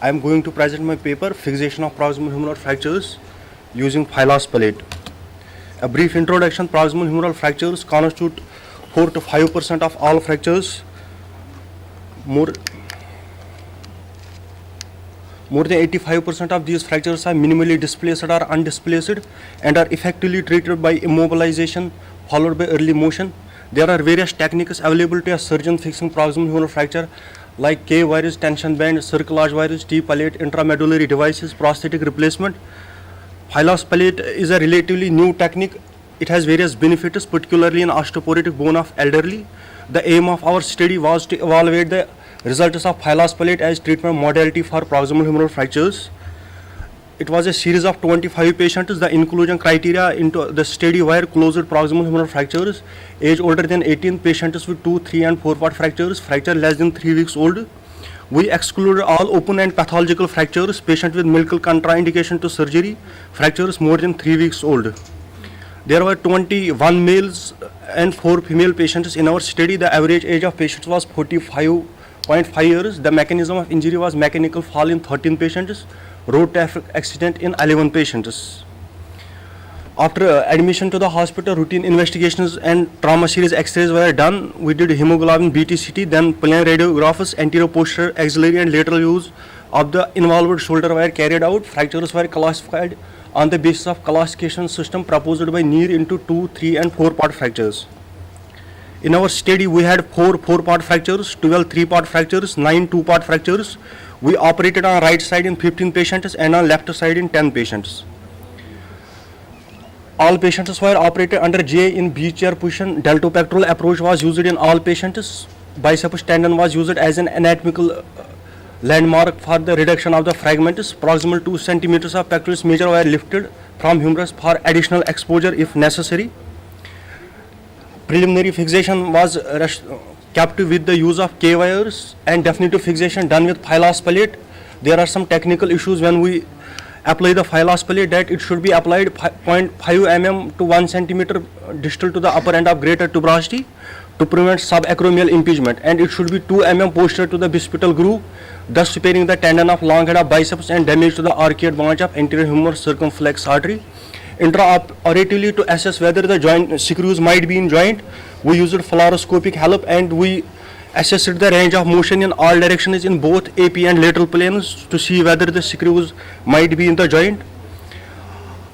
I am going to present my paper, Fixation of Proximal Humeral Fractures using Phylos Palate. A brief introduction: proximal humeral fractures constitute 4 to 5% of all fractures. More than 85% of these fractures are minimally displaced or undisplaced and are effectively treated by immobilization followed by early motion. There are various techniques available to a surgeon fixing proximal humeral fracture like K-virus, tension band, cerclage virus, T-palate, intramedullary devices, prosthetic replacement. Phylos Palate is a relatively new technique. It has various benefits, particularly in osteoporotic bone of elderly. The aim of our study was to evaluate the results of Phylos Palate as treatment modality for proximal humeral fractures. It was a series of 25 patients. The inclusion criteria into the study were closed proximal humeral fractures, age older than 18, patients with 2, 3 and 4 part fractures, fracture less than 3 weeks old. We excluded all open and pathological fractures, patient with medical contraindication to surgery, fractures more than 3 weeks old. There were 21 males and 4 female patients in our study. The average age of patients was 45.5 years. The mechanism of injury was mechanical fall in 13 patients, road traffic accident in 11 patients. After admission to the hospital, routine investigations and trauma series X-rays were done. We did hemoglobin BTCT, then plain radiographs, anterior, posterior, axillary and lateral views of the involved shoulder were carried out. Fractures were classified on the basis of classification system proposed by Neer into 2, 3 and 4 part fractures. In our study, we had 4 4-part fractures, 12 3-part fractures, 9 2-part fractures. We operated on right side in 15 patients and on left side in 10 patients. All patients were operated under GA in B chair position. Deltopectoral approach was used in all patients. Biceps tendon was used as an anatomical landmark for the reduction of the fragments. Proximal 2 centimeters of pectoralis major were lifted from humerus for additional exposure if necessary. Preliminary fixation was kept with the use of K-wires and definitive fixation done with Phylos Palate. There are some technical issues when we apply the Phylos Palate, that it should be applied 0.5 mm to 1 centimeter distal to the upper end of greater tuberosity to prevent subacromial impingement, and it should be 2 mm posterior to the bicipital groove, thus sparing the tendon of long head of biceps and damage to the arcade branch of anterior humeral circumflex artery. Intraoperatively, to assess whether the joint screws might be in joint, we used fluoroscopic help and we assessed the range of motion in all directions in both AP and lateral planes to see whether the screws might be in the joint.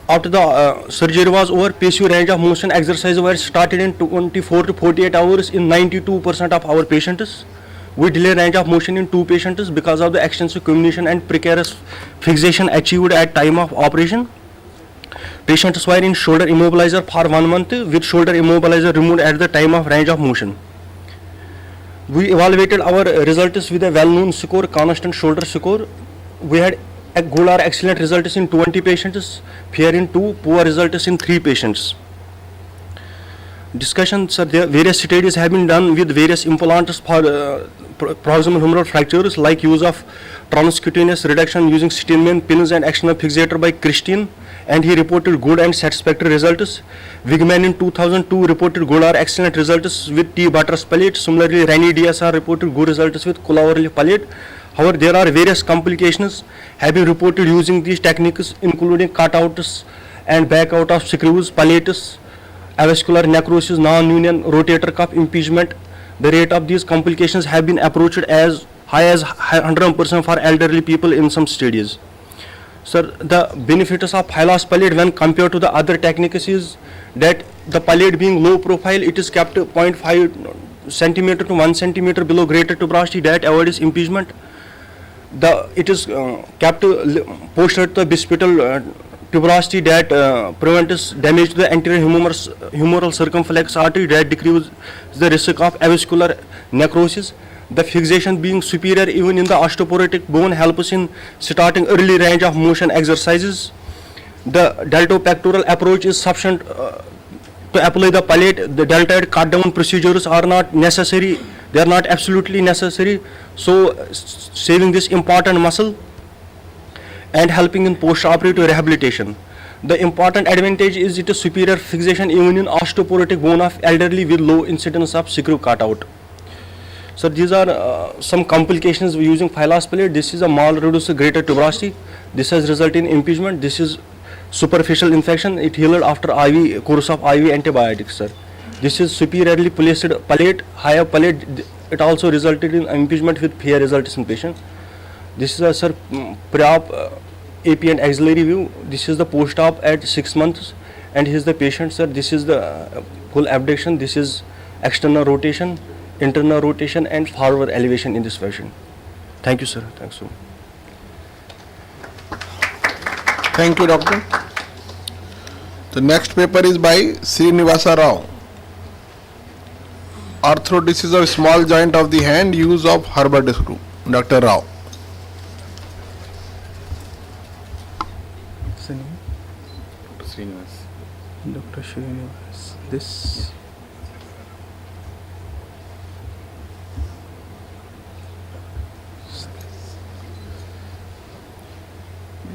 After the surgery was over, passive range of motion exercises were started in 24 to 48 hours in 92% of our patients. We delayed range of motion in 2 patients because of the extensive comminution and precarious fixation achieved at time of operation. Patients were in shoulder immobilizer for 1 month with shoulder immobilizer removed at the time of range of motion. We evaluated our results with a well-known score, constant shoulder score. We had a good or excellent results in 20 patients, fair in 2, poor results in 3 patients. Discussions: various studies have been done with various implants for proximal humeral fractures, like use of transcutaneous reduction using Steinman pins and external fixator by Christine, and he reported good and satisfactory results. Wigman in 2002 reported good or excellent results with T. Butters Palate. Similarly, Rennie DSR reported good results with Cloverleaf Palate. However, there are various complications have been reported using these techniques, including cutouts and back out of screws, palatus, avascular necrosis, non-union rotator cuff impingement. The rate of these complications have been approached as high as 100% for elderly people in some studies. Sir, the benefits of Phylos Palate when compared to the other techniques is that the palate being low profile, it is kept 0.5 centimeter to 1 centimeter below greater tuberosity, that avoids impingement. It is kept posterior to the bicipital tuberosity, that prevents damage to the anterior humeral circumflex artery, that decreases the risk of avascular necrosis. The fixation being superior even in the osteoporotic bone helps in starting early range of motion exercises. The deltopectoral approach is sufficient to apply the palate. The deltoid cut down procedures are not necessary, they are not absolutely necessary, so saving this important muscle and helping in post-operative rehabilitation. The important advantage is it is superior fixation even in osteoporotic bone of elderly with low incidence of screw cutout. So these are some complications using filospalate. This is a mal-reduced greater tuberosity. This has resulted in impingement. This is superficial infection. It healed after IV course of IV antibiotics, sir. This is superiorly placed palate, higher palate. It also resulted in impingement with fair results in patient. This is a, sir, pre-op AP and axillary view. This is the post-op at 6 months, and here is the patient, sir. This is the full abduction. This is external rotation, internal rotation, and forward elevation in this version. Thank you, sir. Thanks so much. Thank you, doctor. The next paper is by Srinivasa Rao. Arthrodesis of small joint of the hand, use of Herbert screw. Dr. Rao. Dr. Srinivas. This.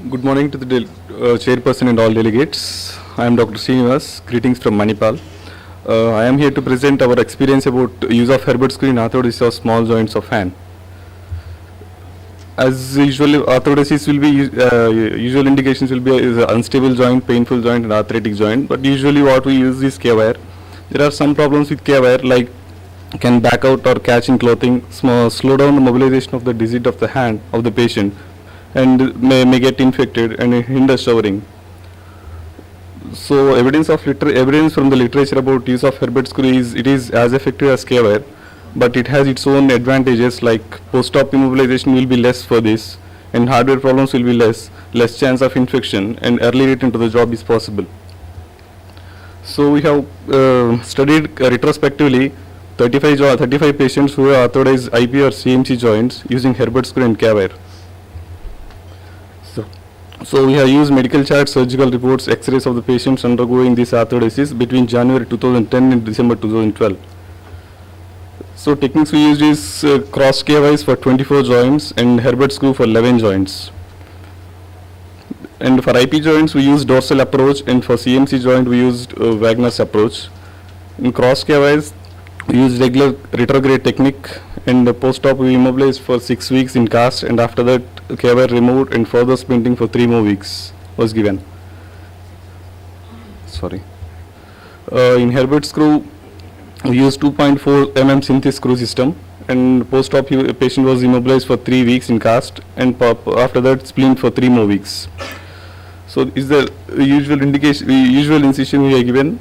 Good morning to the chairperson and all delegates. I am Dr. Srinivas. Greetings from Manipal. I am here to present our experience about use of Herbert screw in arthrodesis of small joints of hand. As usual, arthrodesis will be usual indications will be is unstable joint, painful joint, and arthritic joint. But usually, what we use is K-wire. There are some problems with K-wire, like can back out or catch in clothing, slow down the mobilization of the digit of the hand of the patient, and may get infected and hinder showering. So, evidence from the literature about use of Herbert screw is it is as effective as K-wire, but it has its own advantages, like post-op immobilization will be less for this, and hardware problems will be less chance of infection, and early return to the job is possible. So we have studied retrospectively 35 patients who have arthrodized IP or CMC joints using Herbert screw and K-wire. So we have used medical charts, surgical reports, X-rays of the patients undergoing this arthrodesis between January 2010 and December 2012. So techniques we used is cross K-wise for 24 joints and Herbert screw for 11 joints. And for IP joints we used dorsal approach, and for CMC joint we used Wagner's approach. In cross K-wise we used regular retrograde technique, and the post-op we immobilized for 6 weeks in cast, and after that K-wire removed and further splinting for 3 more weeks was given. In Herbert screw we used 2.4 mm synthesis screw system, and post-op patient was immobilized for 3 weeks in cast, and after that splint for 3 more weeks. So is the usual incision we are given,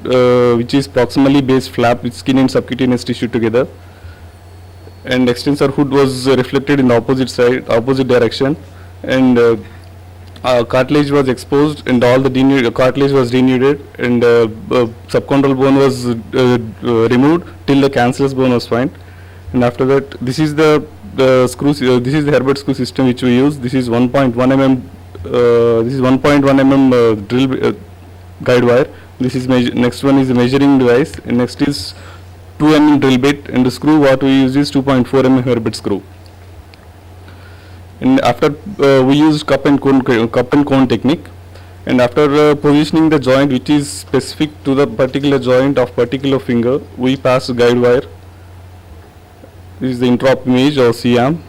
which is proximally based flap with skin and subcutaneous tissue together, and extensor hood was reflected in the opposite direction, and cartilage was exposed, and all the cartilage was denuded, and subchondral bone was removed till the cancellous bone was found. And after that, this is the screw. This is the Herbert screw system which we use. This is 1.1 mm. This is 1.1 mm drill guide wire. This is next one is the measuring device, and next is 2 mm drill bit, and the screw what we use is 2.4 mm Herbert screw. And after we used cup and cone technique, and after positioning the joint which is specific to the particular joint of particular finger, we pass guide wire. This is the intra-op image or C-arm.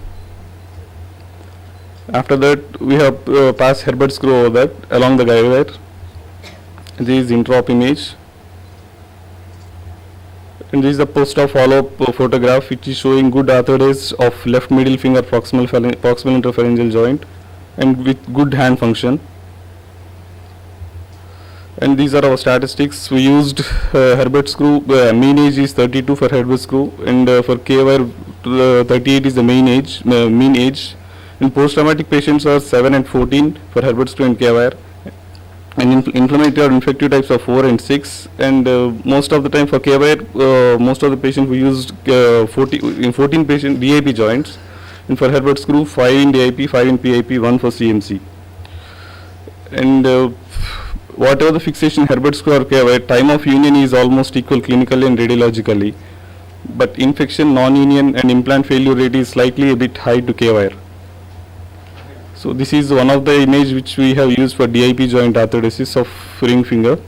After that we have passed Herbert screw over that along the guide wire. This is intra-op image. And this is the post-op follow-up photograph which is showing good arthrodese of left middle finger proximal interpharyngeal joint and with good hand function. And these are our statistics. We used Herbert screw, mean age is 32 for Herbert screw, and for K-wire 38 is the mean age. And post-traumatic patients are 7 and 14 for Herbert screw and K-wire. And inflammatory or infective types are 4 and 6, and most of the time for K-wire, most of the patients we used 14 patient DIP joints, and for Herbert screw 5 in DIP, 5 in PIP, 1 for CMC. And whatever the fixation Herbert screw or K-wire, time of union is almost equal clinically and radiologically, but infection, non-union and implant failure rate is slightly a bit high to K-wire. So this is one of the image which we have used for DIP joint arthrodesis of ring finger,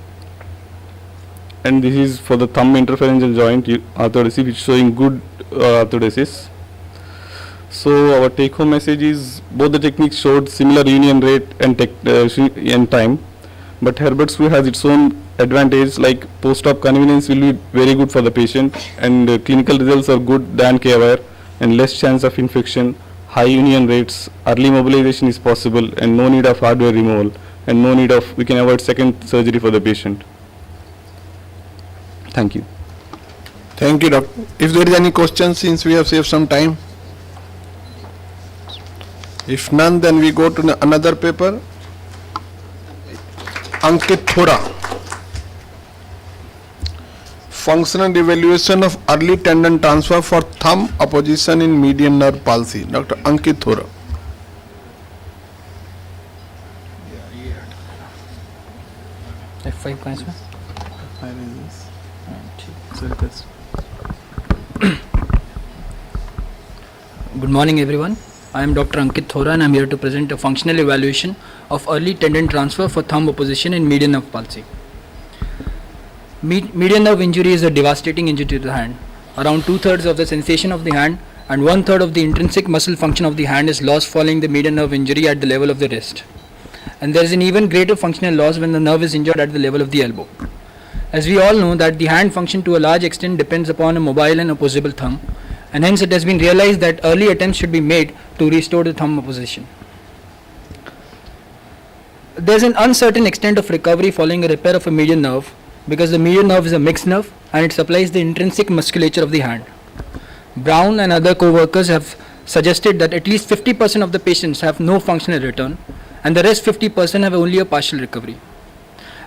and this is for the thumb interpharyngeal joint arthrodesis which is showing good arthrodesis. So our take-home message is both the techniques showed similar union rate and time, but Herbert screw has its own advantage, like post-op convenience will be very good for the patient, and clinical results are good than K-wire, and less chance of infection, high union rates, early mobilization is possible, and no need of hardware removal, and no need of, we can avoid second surgery for the patient. Thank you. Thank you, doctor. If there is any question, since we have saved some time. If none, then we go to another paper. Ankit Thora. Functional evaluation of early tendon transfer for thumb opposition in median nerve palsy. Dr. Ankit Thora. F5 कहाँ इसमें? Good morning everyone. I am Dr. Ankit Thora and I am here to present a functional evaluation of early tendon transfer for thumb opposition in median nerve palsy. Median nerve injury is a devastating injury to the hand. Around 2/3 of the sensation of the hand and 1/3 of the intrinsic muscle function of the hand is lost following the median nerve injury at the level of the wrist. And there is an even greater functional loss when the nerve is injured at the level of the elbow. As we all know that the hand function to a large extent depends upon a mobile and opposable thumb, and hence it has been realized that early attempts should be made to restore the thumb opposition. There is an uncertain extent of recovery following a repair of a median nerve because the median nerve is a mixed nerve and it supplies the intrinsic musculature of the hand. Brown and other co-workers have suggested that at least 50% of the patients have no functional return and the rest 50% have only a partial recovery.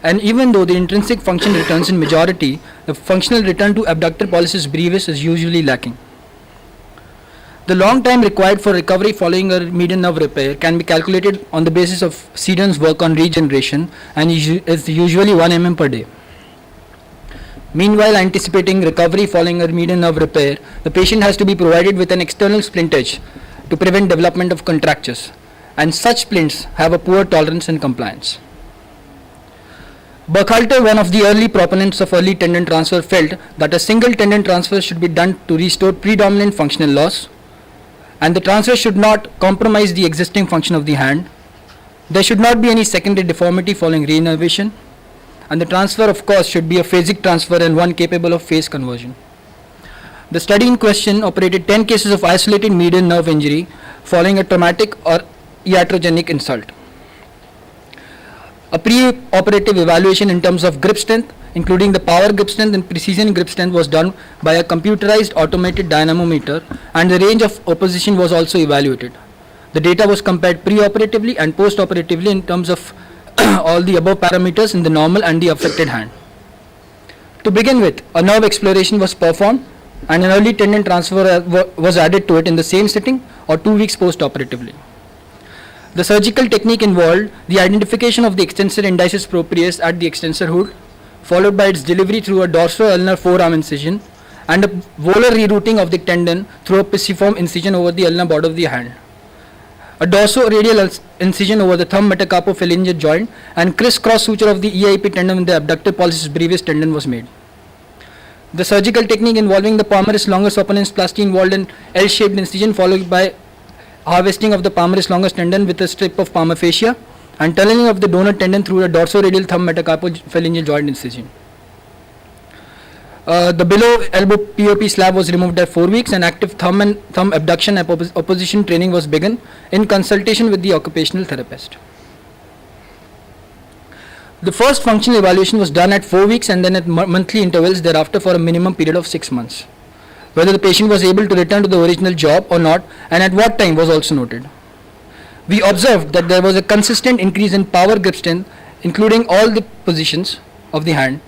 And even though the intrinsic function returns in majority, the functional return to abductor pollicis brevis is usually lacking. The long time required for recovery following a median nerve repair can be calculated on the basis of Seedon's work on regeneration and is usually 1 mm per day. Meanwhile, anticipating recovery following a median nerve repair, the patient has to be provided with an external splintage to prevent development of contractures, and such splints have a poor tolerance and compliance. Burkhalter, one of the early proponents of early tendon transfer, felt that a single tendon transfer should be done to restore predominant functional loss, and the transfer should not compromise the existing function of the hand. There should not be any secondary deformity following reinnervation, and the transfer of course should be a phasic transfer and one capable of phase conversion. The study in question operated 10 cases of isolated median nerve injury following a traumatic or iatrogenic insult. A pre-operative evaluation in terms of grip strength, including the power grip strength and precision grip strength, was done by a computerized automated dynamometer, and the range of opposition was also evaluated. The data was compared pre-operatively and post-operatively in terms of all the above parameters in the normal and the affected hand. To begin with, a nerve exploration was performed and an early tendon transfer was added to it in the same sitting or 2 weeks post-operatively. The surgical technique involved the identification of the extensor indicis proprius at the extensor hood, followed by its delivery through a dorso-ulnar forearm incision and a volar rerouting of the tendon through a pisiform incision over the ulnar border of the hand. A dorso-radial incision over the thumb metacarpophalangeal joint and criss-cross suture of the EIP tendon with the abductor pollicis brevis tendon was made. The surgical technique involving the palmaris longus opponens plasty involved an L-shaped incision followed by harvesting of the palmaris longus tendon with a strip of palmar fascia and tunneling of the donor tendon through a dorso-radial thumb metacarpophalangeal joint incision. The below elbow POP slab was removed at 4 weeks and active thumb and thumb abduction opposition training was begun in consultation with the occupational therapist. The first functional evaluation was done at 4 weeks and then at monthly intervals thereafter for a minimum period of 6 months. Whether the patient was able to return to the original job or not and at what time was also noted. We observed that there was a consistent increase in power grip strength, including all the positions of the hand,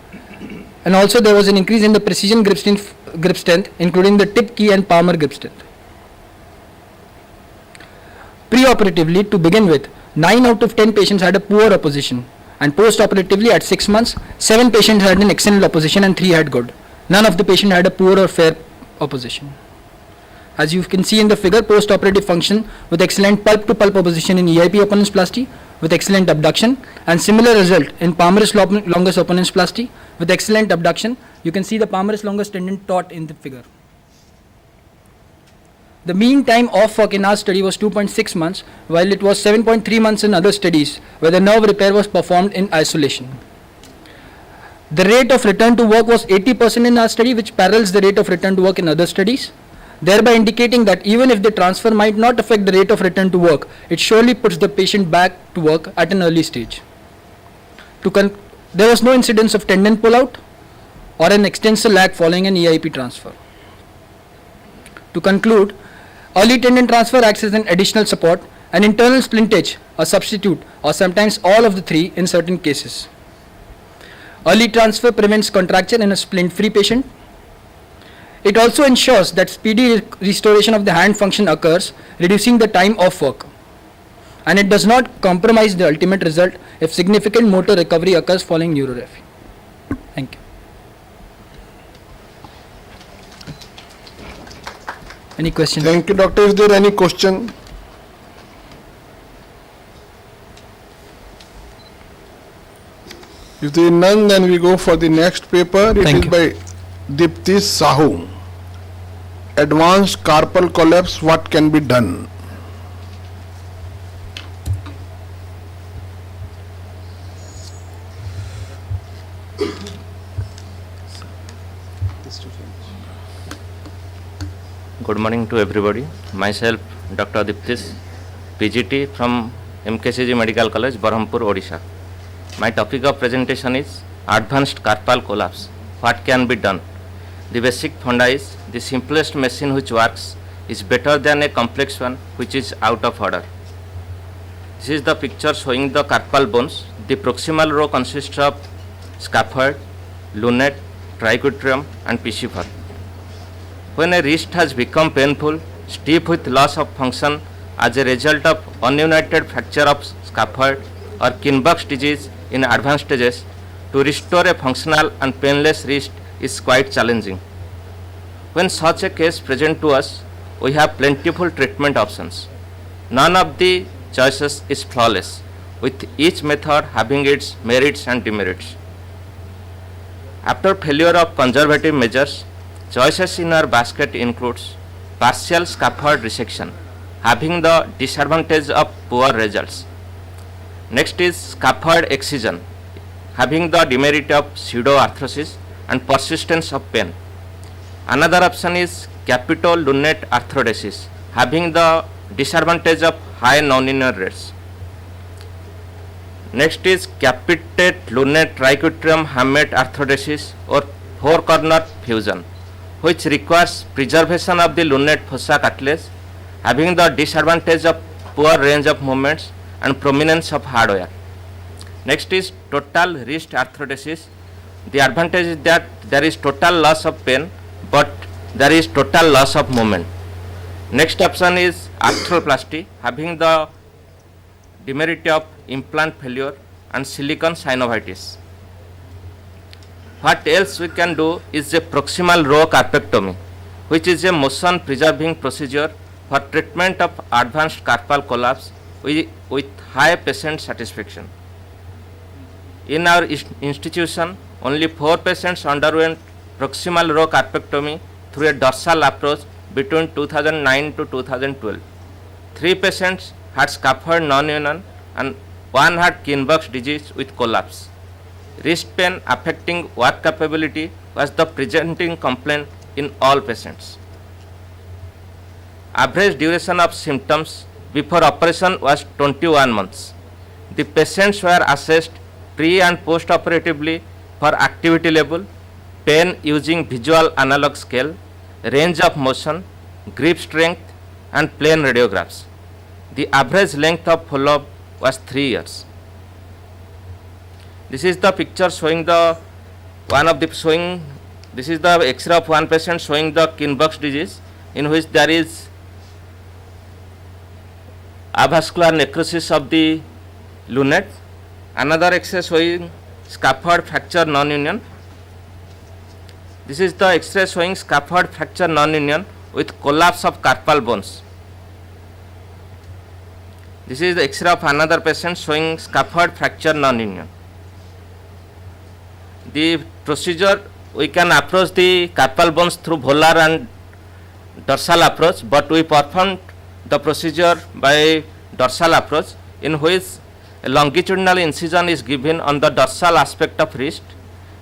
and also there was an increase in the precision grip strength, including the tip key and palmar grip strength. Pre-operatively, to begin with, 9 out of 10 patients had a poor opposition, and post-operatively at 6 months, 7 patients had an excellent opposition and 3 had good. None of the patients had a poor or fair opposition. As you can see in the figure, post-operative function with excellent pulp-to-pulp opposition in EIP opponens plasty with excellent abduction, and similar result in palmaris longus opponens plasty with excellent abduction. You can see the palmaris longus tendon taut in the figure. The mean time off work in our study was 2.6 months, while it was 7.3 months in other studies where the nerve repair was performed in isolation. The rate of return to work was 80% in our study, which parallels the rate of return to work in other studies, thereby indicating that even if the transfer might not affect the rate of return to work, it surely puts the patient back to work at an early stage. There was no incidence of tendon pullout or an extensor lag following an EIP transfer. To conclude, early tendon transfer acts as an additional support, an internal splintage, a substitute, or sometimes all of the three in certain cases. Early transfer prevents contracture in a splint-free patient. It also ensures that speedy restoration of the hand function occurs, reducing the time off work. And it does not compromise the ultimate result if significant motor recovery occurs following neurorefy. Thank you. Any questions? Thank you, doctor. Is there any question? If there is none, then we go for the next paper. It Thank is by Dipti Sahu. Advanced carpal collapse, what can be done? Good morning to everybody. Myself, Dr. Diptis, PGT from MKCG Medical College, Berhampur, Odisha. My topic of presentation is advanced carpal collapse. What can be done? The basic funda is the simplest machine which works is better than a complex one which is out of order. This is the picture showing the carpal bones. The proximal row consists of scaphoid, lunate, triquetrum and pisciform. When a wrist has become painful, stiff with loss of function as a result of ununited fracture of scaphoid or Kinbach's disease in advanced stages, to restore a functional and painless wrist is quite challenging. When such a case presents to us, we have plentiful treatment options. None of the choices is flawless, with each method having its merits and demerits. After failure of conservative measures, choices in our basket includes partial scaphoid resection, having the disadvantage of poor results. Next is scaphoid excision, having the demerit of pseudoarthrosis and persistence of pain. Another option is capitolunate arthrodesis, having the disadvantage of high nonlinear rates. Next is capitate lunate triquetrum hamate arthrodesis or four corner fusion, which requires preservation of the lunate fossa cartilage, having the disadvantage of poor range of movements and prominence of hardware. Next is total wrist arthrodesis. The advantage is that there is total loss of pain, but there is total loss of movement. Next option is arthroplasty, having the demerit of implant failure and silicone synovitis. What else we can do is a proximal row carpectomy, which is a motion preserving procedure for treatment of advanced carpal collapse with high patient satisfaction. In our institution, only 4 patients underwent proximal row carpectomy through a dorsal approach between 2009 to 2012. 3 patients had scaphoid non-union and 1 had Kinbach's disease with collapse. Wrist pain affecting work capability was the presenting complaint in all patients. Average duration of symptoms before operation was 21 months. The patients were assessed pre and post operatively for activity level, pain using visual analog scale, range of motion, grip strength and plain radiographs. The average length of follow-up was 3 years. This is the picture showing this is the X-ray of one patient showing the Kinbach's disease, in which there is avascular necrosis of the lunate. Another X-ray showing scaphoid fracture non-union. This is the X-ray showing scaphoid fracture non-union with collapse of carpal bones. This is the X-ray of another patient showing scaphoid fracture non-union. The procedure, we can approach the carpal bones through volar and dorsal approach, but we performed the procedure by dorsal approach, in which a longitudinal incision is given on the dorsal aspect of wrist.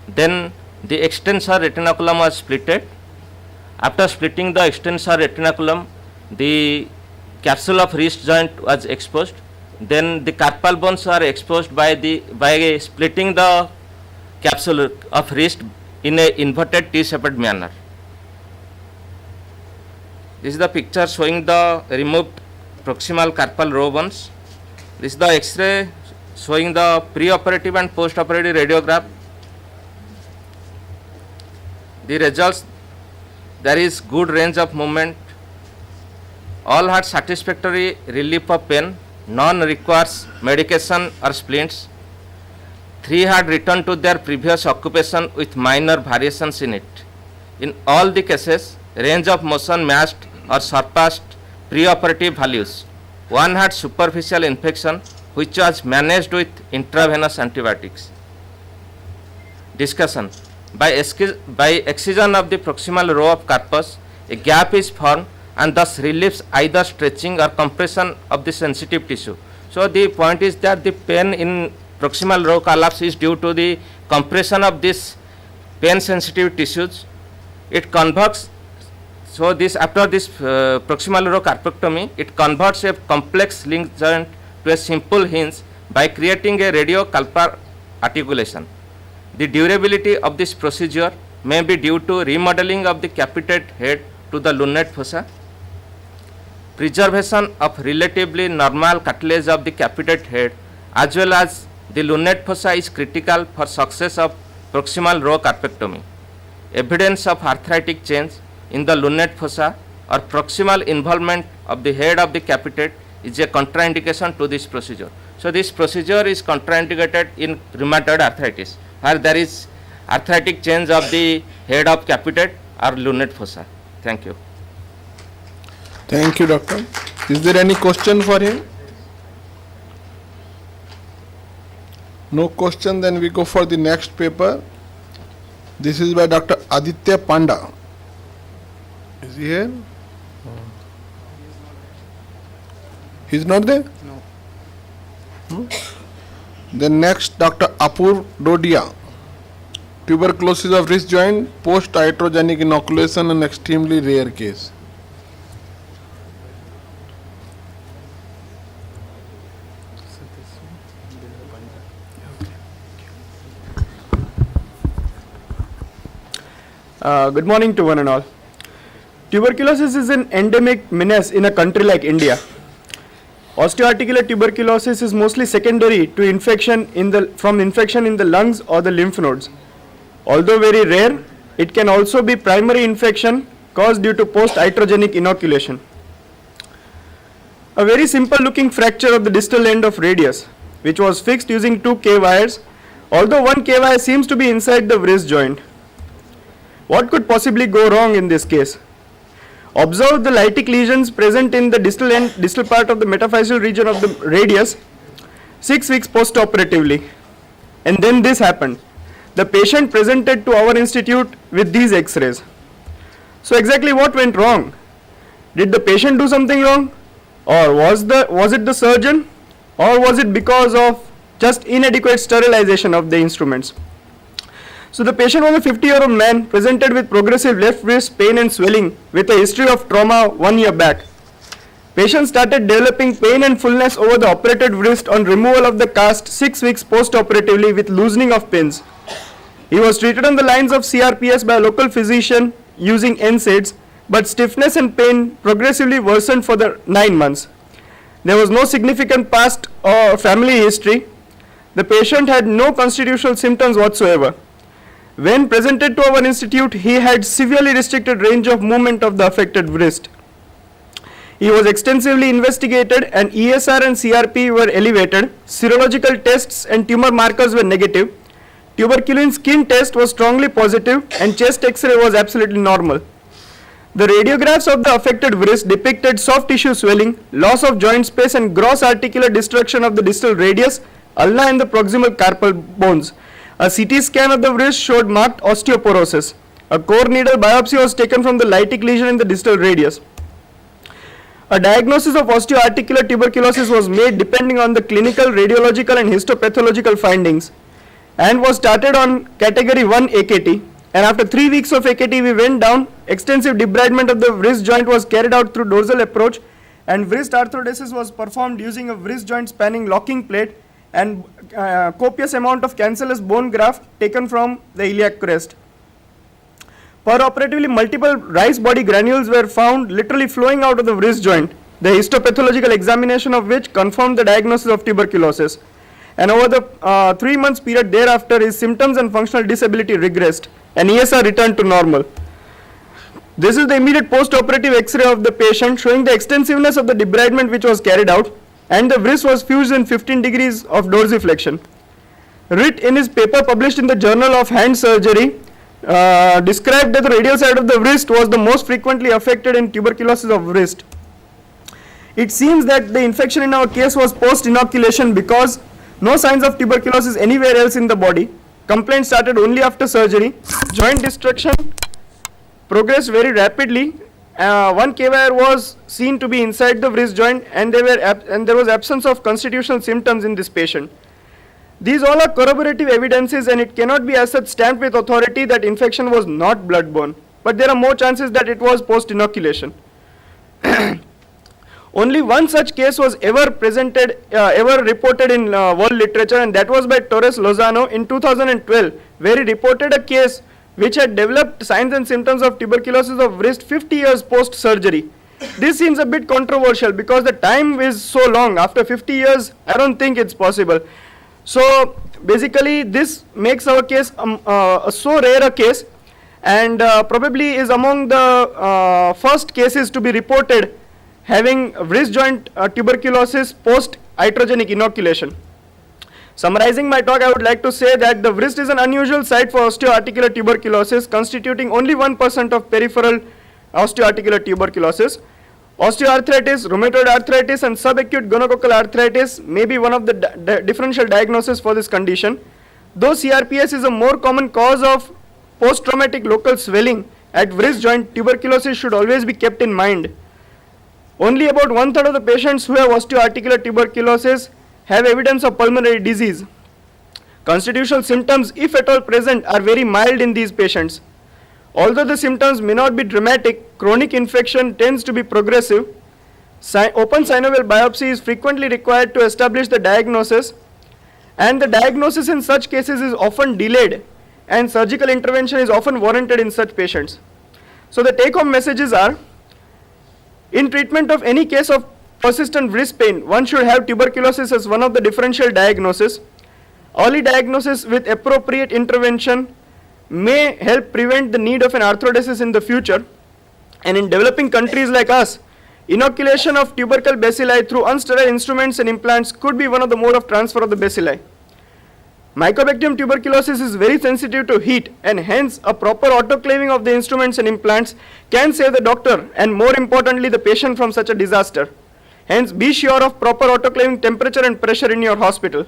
Then the extensor retinaculum was splitted. After splitting the extensor retinaculum, the capsule of wrist joint was exposed. Then the carpal bones are exposed by splitting the capsule of wrist in a inverted T-shaped manner. This is the picture showing the removed proximal carpal row bones. This is the X-ray showing the pre-operative and post-operative radiograph. The results, there is good range of movement. All had satisfactory relief of pain. None requires medication or splints. 3 had returned to their previous occupation with minor variations in it. In all the cases, range of motion matched or surpassed preoperative values. 1 had superficial infection which was managed with intravenous antibiotics. Discussion. By excision of the proximal row of carpus, a gap is formed and thus relieves either stretching or compression of the sensitive tissue. So the point is that the pain in proximal row collapse is due to the compression of this pain sensitive tissues. It converts, so this after this proximal row carpectomy, it converts a complex link joint to a simple hinge by creating a radiocarpal articulation. The durability of this procedure may be due to remodeling of the capitate head to the lunate fossa. Preservation of relatively normal cartilage of the capitate head as well as the lunate fossa is critical for success of proximal row carpectomy. Evidence of arthritic change in the lunate fossa or proximal involvement of the head of the capitate is a contraindication to this procedure. So this procedure is contraindicated in rheumatoid arthritis, where there is arthritic change of the head of capitate or lunate fossa. Thank you. Thank you, doctor. Is there any question for him? No question, then we go for the next paper. This is by Dr. Aditya Panda. Is he here? He's not there? No. Then next, Dr. Apur Dodia. Tuberculosis of wrist joint, post-iatrogenic inoculation, an extremely rare case. Good morning to one and all. Tuberculosis is an endemic menace in a country like India. Osteoarticular tuberculosis is mostly secondary to infection from infection in the lungs or the lymph nodes. Although very rare, it can also be primary infection caused due to post-iatrogenic inoculation. A very simple looking fracture of the distal end of radius, which was fixed using 2 K wires, although 1 K wire seems to be inside the wrist joint. What could possibly go wrong in this case? Observe the lytic lesions present in the distal part of the metaphyseal region of the radius 6 weeks post-operatively. And then this happened. The patient presented to our institute with these X-rays. So exactly what went wrong? Did the patient do something wrong? Or was it the surgeon? Or was it because of just inadequate sterilization of the instruments? So the patient was a 50-year-old man presented with progressive left wrist pain and swelling with a history of trauma 1 year back. Patient started developing pain and fullness over the operated wrist on removal of the cast 6 weeks post-operatively with loosening of pins. He was treated on the lines of CRPS by a local physician using NSAIDs, but stiffness and pain progressively worsened for the 9 months. There was no significant past or family history. The patient had no constitutional symptoms whatsoever. When presented to our institute, he had severely restricted range of movement of the affected wrist. He was extensively investigated and ESR and CRP were elevated. Serological tests and tumor markers were negative. Tuberculin skin test was strongly positive and chest X-ray was absolutely normal. The radiographs of the affected wrist depicted soft tissue swelling, loss of joint space and gross articular destruction of the distal radius, ulna and the proximal carpal bones. A CT scan of the wrist showed marked osteoporosis. A core needle biopsy was taken from the lytic lesion in the distal radius. A diagnosis of osteoarticular tuberculosis was made depending on the clinical, radiological and histopathological findings and was started on category 1 AKT, and after 3 weeks of AKT we went down. Extensive debridement of the wrist joint was carried out through dorsal approach, and wrist arthrodesis was performed using a wrist joint spanning locking plate and copious amount of cancellous bone graft taken from the iliac crest. Peroperatively, multiple rice body granules were found literally flowing out of the wrist joint, the histopathological examination of which confirmed the diagnosis of tuberculosis. And over the 3 months period thereafter, his symptoms and functional disability regressed and ESR returned to normal. This is the immediate post-operative X-ray of the patient showing the extensiveness of the debridement which was carried out, and the wrist was fused in 15 degrees of dorsiflexion. Ritt, in his paper published in the Journal of Hand Surgery, described that the radial side of the wrist was the most frequently affected in tuberculosis of wrist. It seems that the infection in our case was post-inoculation because no signs of tuberculosis anywhere else in the body. Complaint started only after surgery. Joint destruction progressed very rapidly. One K-wire was seen to be inside the wrist joint, and there was absence of constitutional symptoms in this patient. These all are corroborative evidences, and it cannot be as such stamped with authority that infection was not bloodborne, but there are more chances that it was post-inoculation. Only one such case was ever reported in world literature, and that was by Torres Lozano in 2012, where he reported a case which had developed signs and symptoms of tuberculosis of wrist 50 years post-surgery. This seems a bit controversial because the time is so long. After 50 years, I don't think it's possible. So basically this makes our case a so rare a case, and probably is among the first cases to be reported having wrist joint tuberculosis post iatrogenic inoculation. Summarizing my talk, I would like to say that the wrist is an unusual site for osteoarticular tuberculosis, constituting only 1% of peripheral osteoarticular tuberculosis. Osteoarthritis, rheumatoid arthritis and subacute gonococcal arthritis may be one of the differential diagnoses for this condition. Though CRPS is a more common cause of post-traumatic local swelling at wrist joint, tuberculosis should always be kept in mind. Only about 1/3 of the patients who have osteoarticular tuberculosis have evidence of pulmonary disease. Constitutional symptoms, if at all present, are very mild in these patients. Although the symptoms may not be dramatic, chronic infection tends to be progressive. Open synovial biopsy is frequently required to establish the diagnosis, and the diagnosis in such cases is often delayed, and surgical intervention is often warranted in such patients. So the take-home messages are: in treatment of any case of persistent wrist pain, one should have tuberculosis as one of the differential diagnoses. Early diagnosis with appropriate intervention may help prevent the need of an arthrodesis in the future. And in developing countries like us, inoculation of tubercle bacilli through unsterile instruments and implants could be one of the mode of transfer of the bacilli. Mycobacterium tuberculosis is very sensitive to heat, and hence a proper autoclaving of the instruments and implants can save the doctor and, more importantly, the patient from such a disaster. Hence, be sure of proper autoclaving temperature and pressure in your hospital.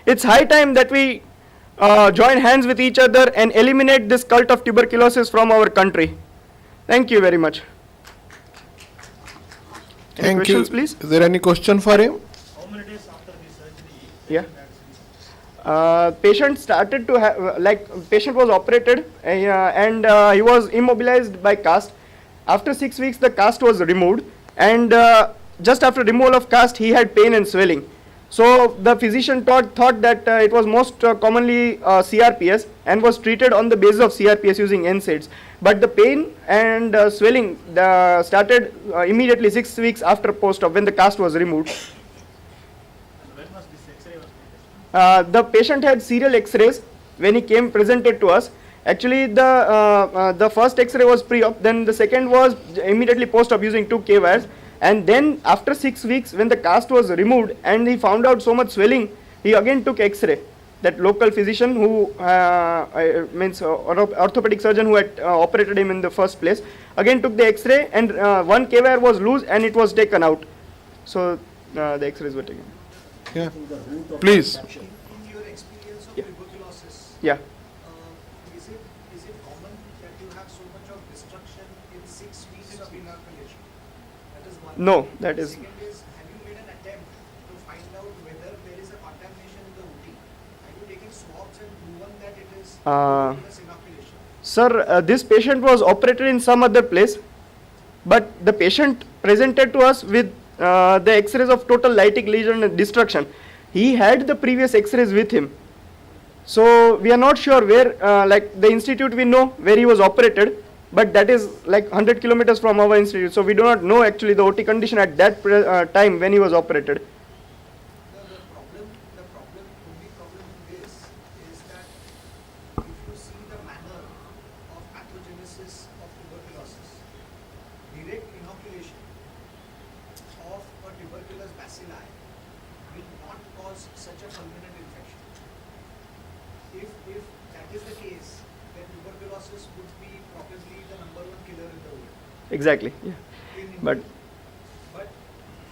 It's high time that we join hands with each other and eliminate this cult of tuberculosis from our country. Thank you very much. Any questions, please? Is there any question for him? How many days after the surgery? Yeah. Patient started to have, patient was operated and he was immobilized by cast. After 6 weeks, the cast was removed, and just after removal of cast, he had pain and swelling. So the physician thought that it was most commonly CRPS, and was treated on the basis of CRPS using NSAIDs. But the pain and swelling started immediately 6 weeks after post-op, when the cast was removed. When was this X-ray was taken? The patient had serial X-rays when he came presented to us. Actually, the first X-ray was pre-op, then the second was immediately post-op using 2 K-wires. And then after 6 weeks, when the cast was removed and he found out so much swelling, he again took X-ray. That local physician who means orthopedic surgeon who had operated him in the first place, again took the X-ray, and 1 K-wire was loose and it was taken out. So the X-rays were taken. Yeah. Please. In your experience of tuberculosis, Yeah. is it is it common that you have so much of destruction in 6 weeks of inoculation? That is one. No, that is. Second is, have you made an attempt to find out whether there is a contamination in the OT? Have you taken swabs and proven that it is tuberculous inoculation? Sir, this patient was operated in some other place, but the patient presented to us with the X-rays of total lytic lesion and destruction. He had the previous X-rays with him. So we are not sure where, like the institute we know where he was operated, but that is like 100 kilometers from our institute. So we do not know actually the OT condition at that time when he was operated. The only problem in this is that if you see the manner of pathogenesis of tuberculosis, direct inoculation of a tuberculous bacilli will not cause such a fulminant infection. If that is the case, then tuberculosis would be probably the number one killer in the world. Exactly. Yeah. In But India. But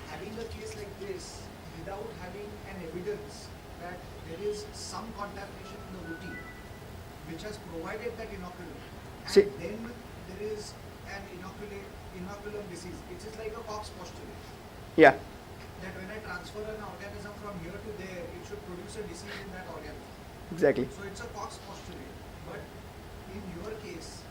having a case like this without having an evidence that there is some contamination in the OT which has provided that inoculum, and See- then there is an inoculum disease, which is like a Cox postulate, yeah, that when I transfer an organism from here to there, it should produce a disease in that organism. exactly. So it's a Cox postulate. But in your case,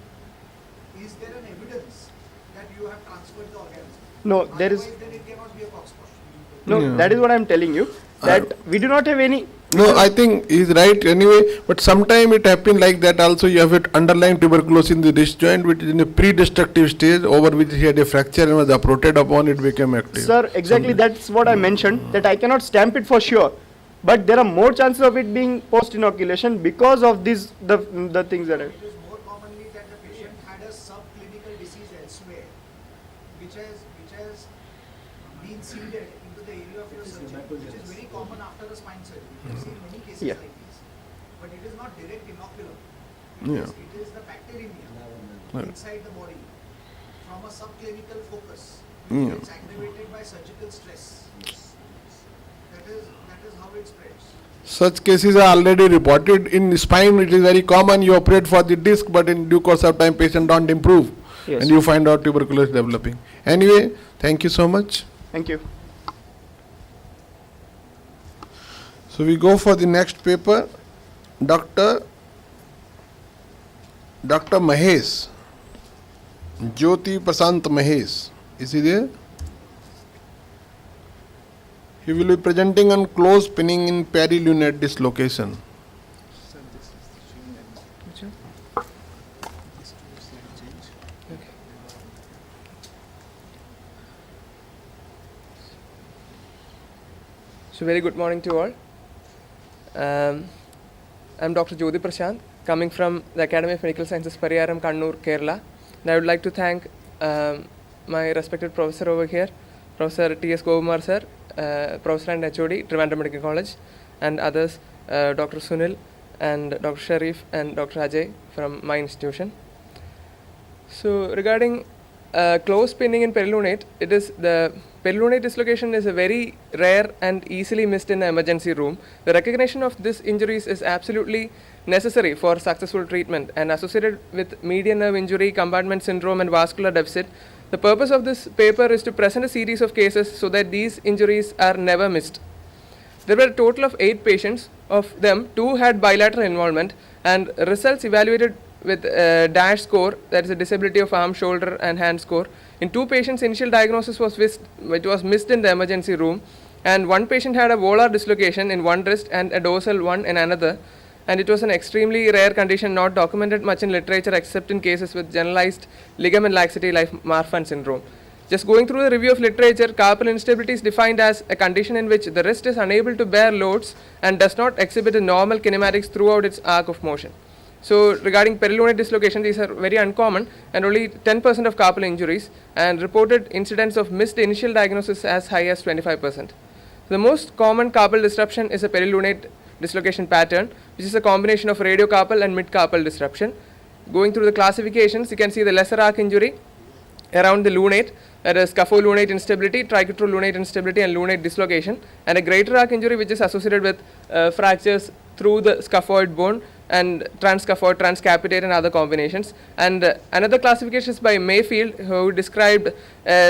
is there an evidence that you have transferred the organism? No, there is. Otherwise, then it cannot be a Cox postulate. No, Yeah. that is what I am telling you. That we do not have any. No, I think he's right anyway, but sometime it happened like that also. You have it underlying tuberculosis in the wrist joint, which is in a pre-destructive stage, over which he had a fracture and was uprooted upon it became active. Sir, exactly that's what I mentioned, that I cannot stamp it for sure. But there are more chances of it being post-inoculation because of these the things that I. It is more commonly that the patient had a subclinical disease elsewhere, which has been seeded into the area of your surgery, which is very common after the spine surgery. We have seen many cases Yeah. like this. But it is not direct inoculum. Yeah. It is the bacteremia inside the body from a subclinical focus. Yeah. It's aggravated by surgical stress. That is how it spreads. Such cases are already reported. In spine, it is very common. You operate for the disc, but in due course of time, patient don't improve, Yes. and you find out tuberculosis developing. Anyway, thank you so much. Thank you. So we go for the next paper. Dr. Mahesh, Jyoti Prasant Mahesh. Is he there? He will be presenting on close pinning in perilunate dislocation. So very good morning to all. I'm Dr. Jyoti Prashant, coming from the Academy of Medical Sciences, Pariyaram, Kannur, Kerala. And I would like to thank my respected professor over here, Professor T.S. Govumar sir, Professor and HOD, Trivandrum Medical College, and others, Dr. Sunil and Dr. Sharif and Dr. Ajay from my institution. So regarding close pinning in perilunate, it is the perilunate dislocation is a very rare and easily missed in the emergency room. The recognition of these injuries is absolutely necessary for successful treatment and associated with median nerve injury, compartment syndrome and vascular deficit. The purpose of this paper is to present a series of cases so that these injuries are never missed. There were a total of 8 patients. Of them, 2 had bilateral involvement, and results evaluated with DASH score, that is a disability of arm, shoulder and hand score. In 2 patients, initial diagnosis was missed in the emergency room, and 1 patient had a volar dislocation in one wrist and a dorsal one in another, and it was an extremely rare condition not documented much in literature except in cases with generalized ligament laxity like Marfan syndrome. Just going through the review of literature, carpal instability is defined as a condition in which the wrist is unable to bear loads and does not exhibit a normal kinematics throughout its arc of motion. So regarding perilunate dislocation, these are very uncommon and only 10% of carpal injuries, and reported incidence of missed initial diagnosis as high as 25%. The most common carpal disruption is a perilunate dislocation pattern, which is a combination of radiocarpal and mid-carpal disruption. Going through the classifications, you can see the lesser arc injury around the lunate, that is scapholunate instability, triquetral-lunate instability and lunate dislocation, and a greater arc injury which is associated with fractures through the scaphoid bone, and transcaphoid, transcapitate, and other combinations. And another classification is by Mayfield, who described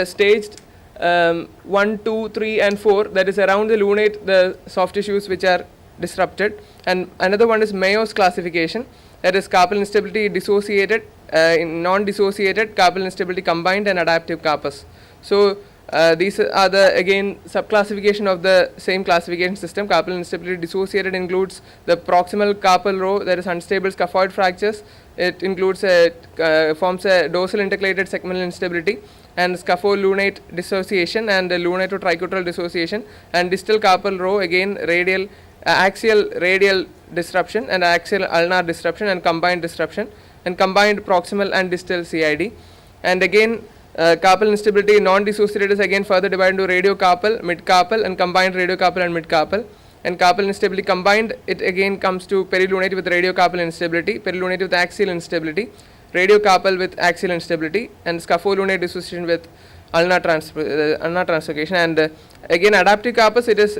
staged 1, 2, 3, and 4, that is around the lunate, the soft tissues which are disrupted. And another one is Mayo's classification, that is carpal instability dissociated, in non-dissociated, carpal instability combined, and adaptive carpus. So these are the again subclassification of the same classification system. Carpal instability dissociated includes the proximal carpal row, that is unstable scaphoid fractures. It includes forms a dorsal intercalated segmental instability, and scapholunate dissociation, and lunato tricutal dissociation, and distal carpal row again radial axial radial disruption, and axial ulnar disruption, and combined disruption, and combined proximal and distal CID. And again carpal instability non-dissociated is again further divided into radiocarpal, midcarpal, and combined radiocarpal and midcarpal. And carpal instability combined, it again comes to perilunate with radiocarpal instability, perilunate with axial instability, radiocarpal with axial instability, and scapholunate dissociation with ulnar translocation. And again adaptive carpus, it is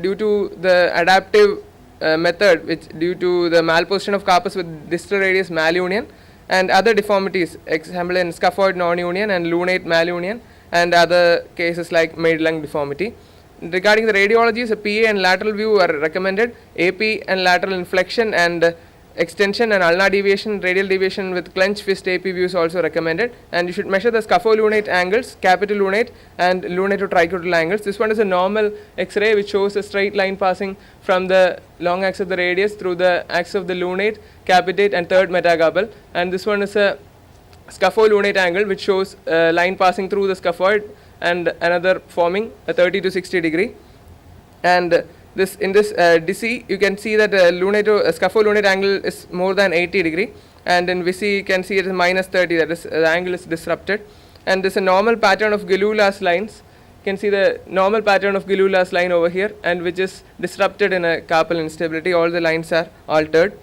due to the adaptive method, which due to the malposition of carpus with distal radius malunion, and other deformities, example in scaphoid non-union and lunate malunion, and other cases like maid-lung deformity. Regarding the radiologies, a PA and lateral view are recommended. AP and lateral inflection and extension and ulnar deviation, radial deviation with clenched fist AP views also recommended. And you should measure the scapholunate angles, capital lunate and lunato-tricutal angles. This one is a normal X-ray which shows a straight line passing from the long axis of the radius through the axis of the lunate, capitate, and third metacarpal. And this one is a scapholunate angle which shows a line passing through the scaphoid and another forming a 30 to 60 degree. And this in this DC you can see that scapholunate angle is more than 80 degree, and in VC you can see it is minus 30, that is the angle is disrupted. And this is a normal pattern of Gilula's lines. You can see the normal pattern of Gilula's line over here, and which is disrupted in a carpal instability. All the lines are altered.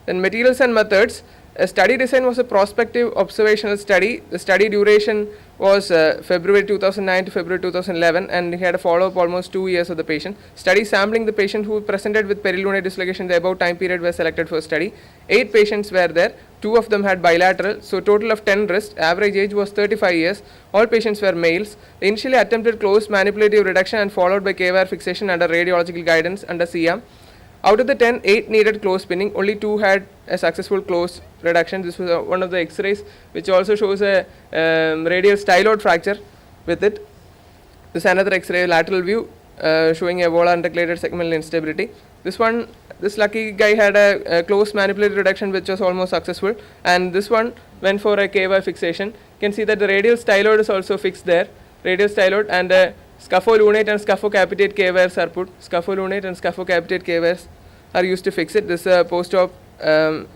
Then materials and methods. A study design was a prospective observational study. The study duration was February 2009 to February 2011, and he had a follow-up almost 2 years of the patient. Study sampling the patient who presented with perilunate dislocation the above time period were selected for study. 8 patients were there. 2 of them had bilateral, so total of 10 wrists. Average age was 35 years. All patients were males. They initially attempted closed manipulative reduction and followed by K-wire fixation under radiological guidance under CM. Out of the 10, 8 needed close spinning. Only 2 had a successful close reduction. This was one of the X-rays which also shows a radial styloid fracture with it. This is another X-ray lateral view showing a volar intercalated segmental instability. This lucky guy had a close manipulated reduction which was almost successful, and this one went for a K-wire fixation. You can see that the radial styloid is also fixed there, radial styloid, and scapholunate and scaphocapitate K-wires are put. Scapholunate and scaphocapitate K-wires are used to fix it. This is a post-op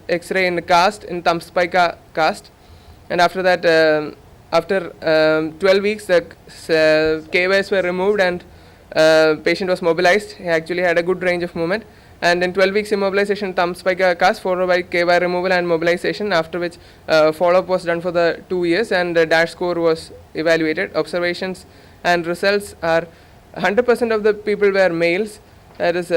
X-ray in cast, in thumb spica cast. And after that, after 12 weeks, the K-wires were removed and patient was mobilized. He actually had a good range of movement. And in 12 weeks immobilization, thumb spica cast followed by K-wire removal and mobilization, after which follow-up was done for the 2 years, and the dash score was evaluated. Observations and results are 100% of the people were males, that is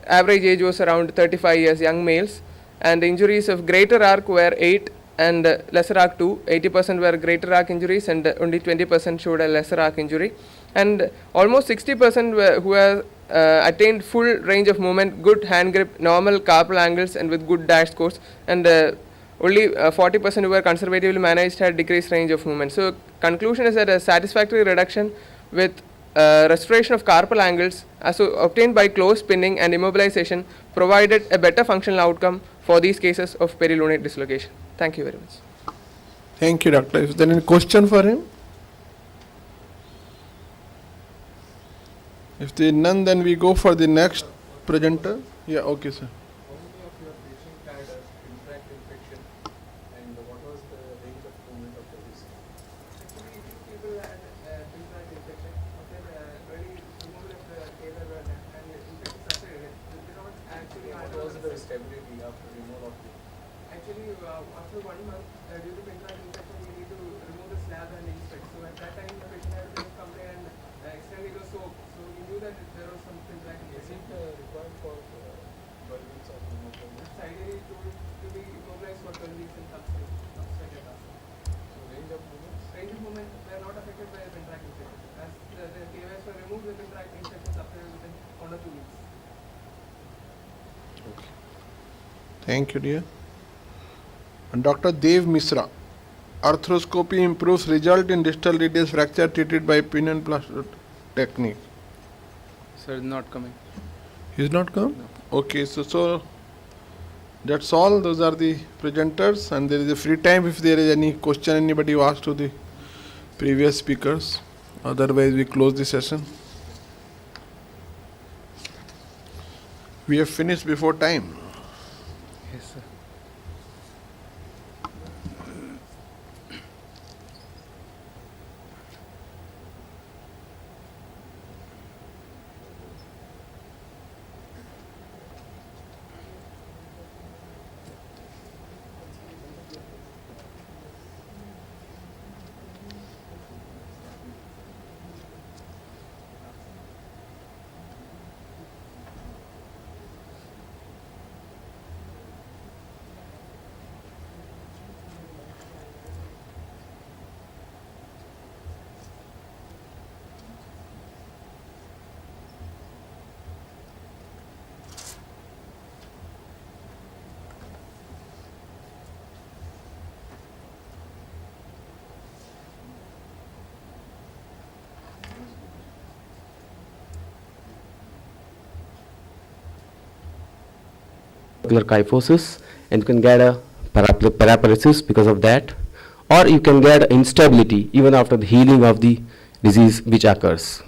average age was around 35 years, young males, and the injuries of greater arc were 8 and lesser arc 2. 80% were greater arc injuries and only 20% showed a lesser arc injury, and almost 60% were who have attained full range of movement, good hand grip, normal carpal angles, and with good dash scores, and only 40% who were conservatively managed had decreased range of movement. So conclusion is that a satisfactory reduction with restoration of carpal angles obtained by close spinning and immobilization provided a better functional outcome for these cases of perilunate dislocation. Thank you very much. Thank you, doctor. Is there any question for him? If there is none, then we go for the next presenter. Yeah, okay, sir. After 1 month, due to pinprick infection, we need to remove the slab and inspect. So at that time, the patient had to come and extend it was soap. So we knew that there was some pinprick infection. Is it required for 12 weeks of removal? Ideally, 2 Thank you, dear. And Dr. Dev Misra, arthroscopy improves result in distal radius fracture treated by pin and plaster technique. Sir, not coming. He's not come? Okay, so that's all. Those are the presenters, and there is a free time if there is any question anybody wants to the previous speakers. Otherwise, we close the session. We have finished before time. Yes, sir. Kyphosis, and you can get a paraparesis because of that, or you can get instability even after the healing of the disease which occurs.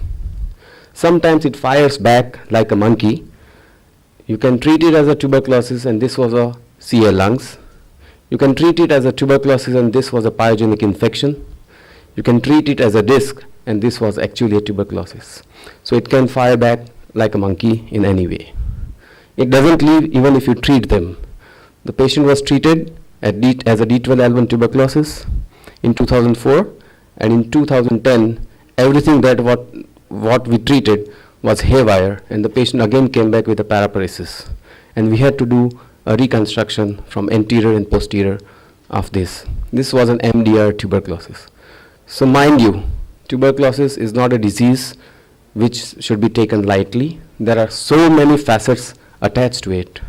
Sometimes it fires back like a monkey. You can treat it as a tuberculosis, and this was a CA lungs. You can treat it as a tuberculosis, and this was a pyogenic infection. You can treat it as a disc, and this was actually a tuberculosis. So it can fire back like a monkey in any way. It doesn't leave even if you treat them. The patient was treated as a D12L1 tuberculosis in 2004, and in 2010, everything that what we treated was haywire, and the patient again came back with a paraparesis. And we had to do a reconstruction from anterior and posterior of this. This was an MDR tuberculosis. So mind you, tuberculosis is not a disease which should be taken lightly. There are so many facets attached to it.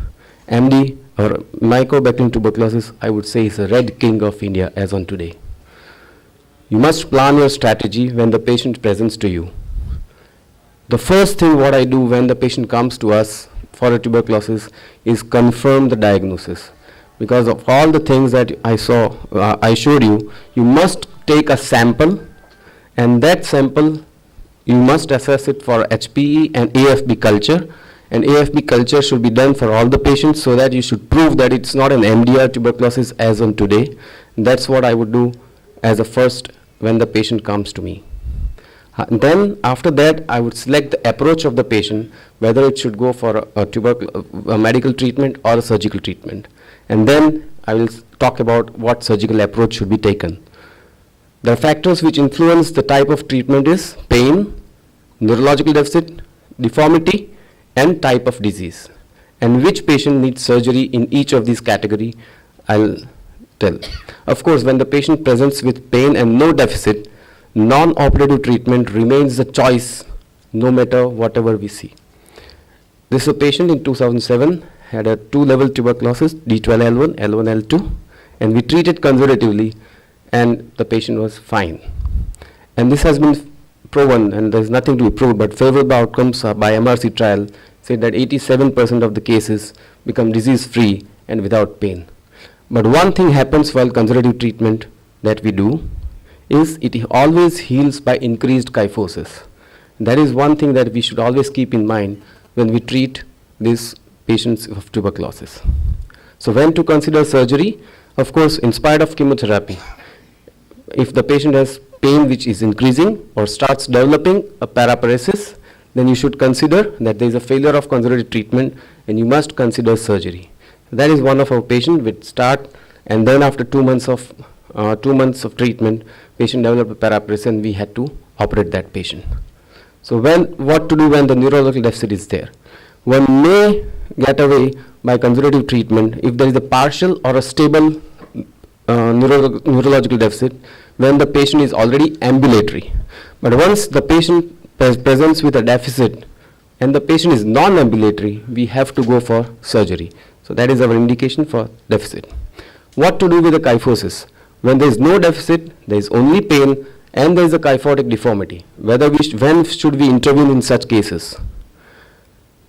MD or Mycobacterium tuberculosis, I would say, is a red king of India as on today. You must plan your strategy when the patient presents to you. The first thing what I do when the patient comes to us for a tuberculosis is confirm the diagnosis. Because of all the things that I showed you, you must take a sample, and that sample you must assess it for HPE and AFB culture. And AFB culture should be done for all the patients so that you should prove that it's not an MDR tuberculosis as on today. That's what I would do as a first when the patient comes to me. Then after that, I would select the approach of the patient, whether it should go for a medical treatment or a surgical treatment. And then I will talk about what surgical approach should be taken. The factors which influence the type of treatment is pain, neurological deficit, deformity, and type of disease. And which patient needs surgery in each of these categories, I'll tell. Of course, when the patient presents with pain and no deficit, non-operative treatment remains the choice no matter whatever we see. This is a patient in 2007, had a 2-level tuberculosis, D12L1, L1, L2, and we treated conservatively, and the patient was fine. And this has been proven, and there's nothing to be proved, but favorable outcomes by MRC trial say that 87% of the cases become disease-free and without pain. But one thing happens while conservative treatment that we do is it always heals by increased kyphosis. That is one thing that we should always keep in mind when we treat these patients of tuberculosis. So when to consider surgery? Of course, in spite of chemotherapy, if the patient has pain which is increasing or starts developing a paraparesis, then you should consider that there is a failure of conservative treatment and you must consider surgery. That is one of our patients which start, and then after 2 months of treatment, patient developed a paraparesis and we had to operate that patient. So what to do when the neurological deficit is there? One may get away by conservative treatment if there is a partial or a stable neurological deficit when the patient is already ambulatory. But once the patient presents with a deficit and the patient is non-ambulatory, we have to go for surgery. So that is our indication for deficit. What to do with the kyphosis? When there is no deficit, there is only pain and there is a kyphotic deformity. When should we intervene in such cases?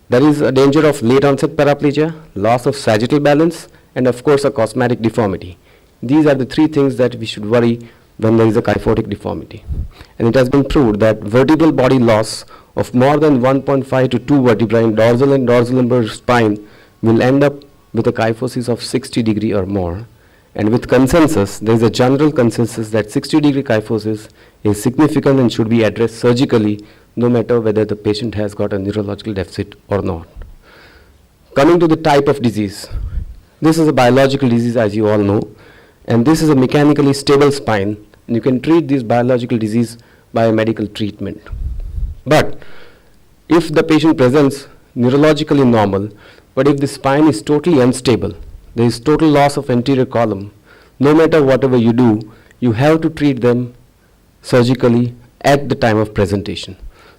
There is a danger of late onset paraplegia, loss of sagittal balance, and of course a cosmetic deformity. These are the three things that we should worry when there is a kyphotic deformity. And it has been proved that vertebral body loss of more than 1.5 to 2 vertebrae in dorsal and dorsal lumbar spine will end up with a kyphosis of 60 degree or more. And with consensus, there is a general consensus that 60 degree kyphosis is significant and should be addressed surgically, no matter whether the patient has got a neurological deficit or not. Coming to the type of disease, this is a biological disease, as you all know, and this is a mechanically stable spine, and you can treat this biological disease by a medical treatment. But if the patient presents neurologically normal, but if the spine is totally unstable, there is total loss of anterior column, no matter whatever you do, you have to treat them surgically at the time of presentation.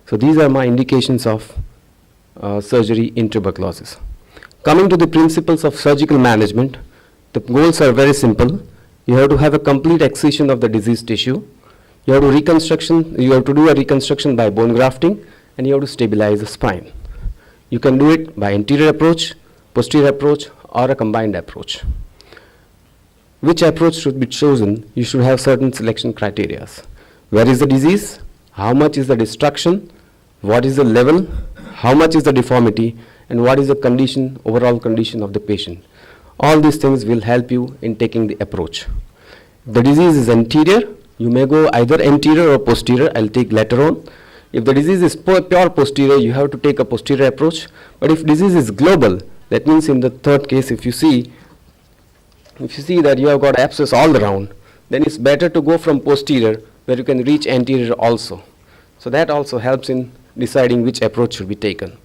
So these are my indications of surgery in tuberculosis. Coming to the principles of surgical management, the goals are very simple. You have to have a complete excision of the diseased tissue. You have to do a reconstruction by bone grafting, and you have to stabilize the spine. You can do it by anterior approach, posterior approach, or a combined approach. Which approach should be chosen? You should have certain selection criteria. Where is the disease? How much is the destruction? What is the level? How much is the deformity? And what is the condition, overall condition of the patient? All these things will help you in taking the approach. If the disease is anterior, you may go either anterior or posterior. I'll take later on. If the disease is pure posterior, you have to take a posterior approach. But if disease is global, that means in the third case, if you see that you have got abscess all around, then it's better to go from posterior where you can reach anterior also. So that also helps in deciding which approach should be taken.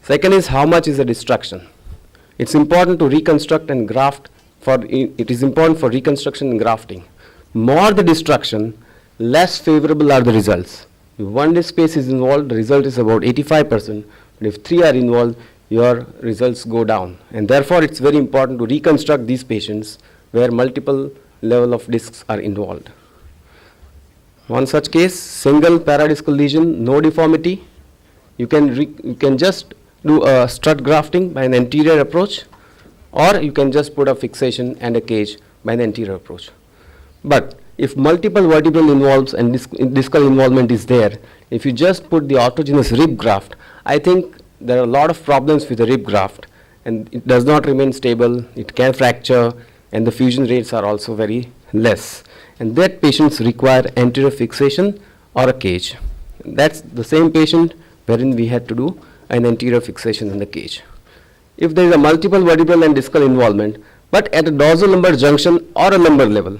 Second is how much is the destruction. It's important to reconstruct and graft. It is important for reconstruction and grafting. More the destruction, less favorable are the results. If one disk space is involved, the result is about 85%. But if 3 are involved, your results go down. And therefore, it's very important to reconstruct these patients where multiple level of discs are involved. One such case, single paradiscal lesion, no deformity. You can just do a strut grafting by an anterior approach, or you can just put a fixation and a cage by an anterior approach. But if multiple vertebral involves and discal involvement is there, if you just put the autogenous rib graft, I think there are a lot of problems with the rib graft, and it does not remain stable, it can fracture, and the fusion rates are also very less. And that patients require anterior fixation or a cage. That's the same patient wherein we had to do an anterior fixation in the cage. If there is a multiple vertebral and discal involvement, but at a dorsal lumbar junction or a lumbar level,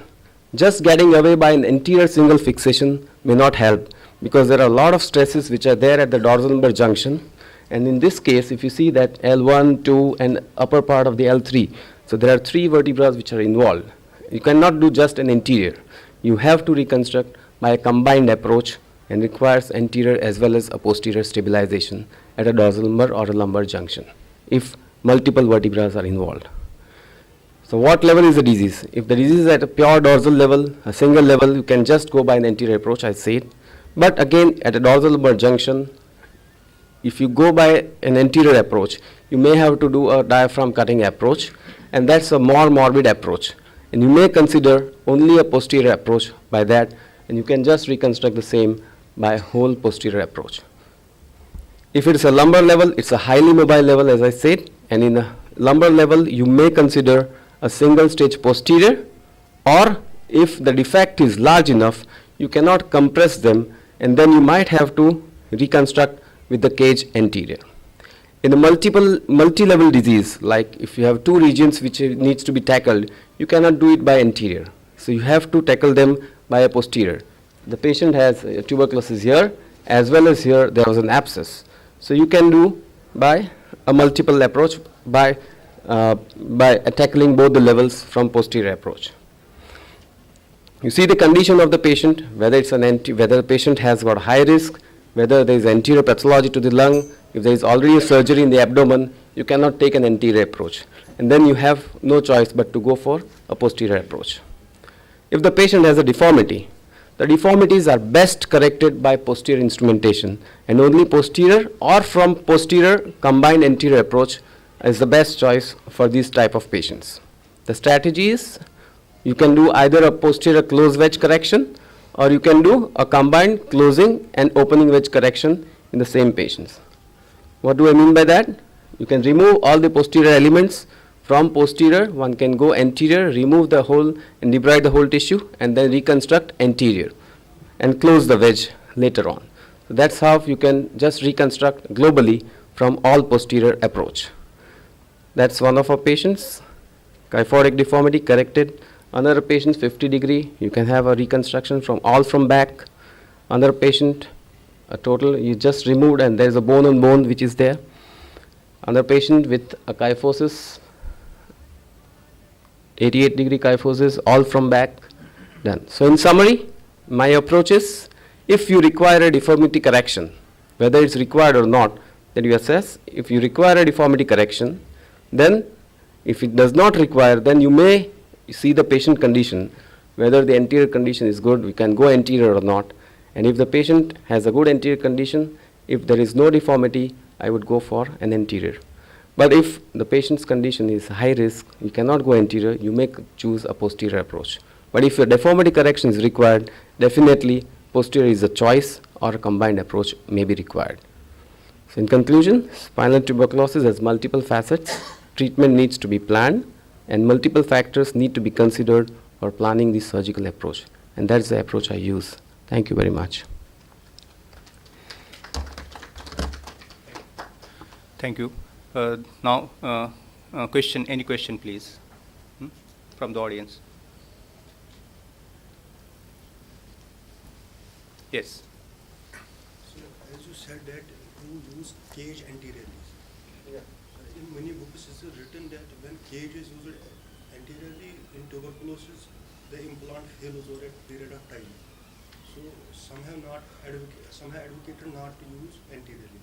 just getting away by an anterior single fixation may not help, because there are a lot of stresses which are there at the dorsal lumbar junction. And in this case, if you see that L1, 2, and upper part of the L3, so there are 3 vertebrae which are involved. You cannot do just an anterior. You have to reconstruct by a combined approach, and requires anterior as well as a posterior stabilization at a dorsal lumbar or a lumbar junction if multiple vertebrae are involved. So what level is the disease? If the disease is at a pure dorsal level, a single level, you can just go by an anterior approach, I said. But again, at a dorsal lumbar junction, if you go by an anterior approach, you may have to do a diaphragm cutting approach, and that's a more morbid approach. And you may consider only a posterior approach by that, and you can just reconstruct the same by a whole posterior approach. If it is a lumbar level, it's a highly mobile level, as I said, and in a lumbar level, you may consider a single stage posterior, or if the defect is large enough, you cannot compress them, and then you might have to reconstruct with the cage anterior. In a multi-level disease, like if you have 2 regions which needs to be tackled, you cannot do it by anterior. So you have to tackle them by a posterior. The patient has tuberculosis here, as well as here there was an abscess. So you can do by a multiple approach by tackling both the levels from posterior approach. You see the condition of the patient, whether it's whether the patient has got high risk, whether there is anterior pathology to the lung, If there is already a surgery in the abdomen, you cannot take an anterior approach. And then you have no choice but to go for a posterior approach. If the patient has a deformity, the deformities are best corrected by posterior instrumentation, and only posterior or from posterior combined anterior approach is the best choice for these type of patients. The strategy is you can do either a posterior closed wedge correction or you can do a combined closing and opening wedge correction in the same patients. What do I mean by that? You can remove all the posterior elements. From posterior, one can go anterior, remove the whole and debride the whole tissue, and then reconstruct anterior and close the wedge later on. So that's how you can just reconstruct globally from all posterior approach. That's one of our patients, kyphotic deformity corrected. Another patient, 50 degree, you can have a reconstruction from all from back. Another patient, a total you just removed and there is a bone on bone which is there. Another patient with a kyphosis, 88 degree kyphosis, all from back, done. So in summary, my approach is, if you require a deformity correction, whether it's required or not, then you assess. If you require a deformity correction, then if it does not require, then you may see the patient condition, whether the anterior condition is good, we can go anterior or not. And if the patient has a good anterior condition, if there is no deformity, I would go for an anterior. But if the patient's condition is high risk, you cannot go anterior, you may choose a posterior approach. But if your deformity correction is required, definitely posterior is a choice or a combined approach may be required. So in conclusion, spinal tuberculosis has multiple facets, treatment needs to be planned, and multiple factors need to be considered for planning the surgical approach. And that's the approach I use. Thank you very much. Thank you. Now, question, any question please, from the audience? Yes. So, as you said that you use cage anteriorly. Yeah. In many books it is written that when cage is used anteriorly in tuberculosis, the implant fails over a period of time. So some have advocated not to use anteriorly.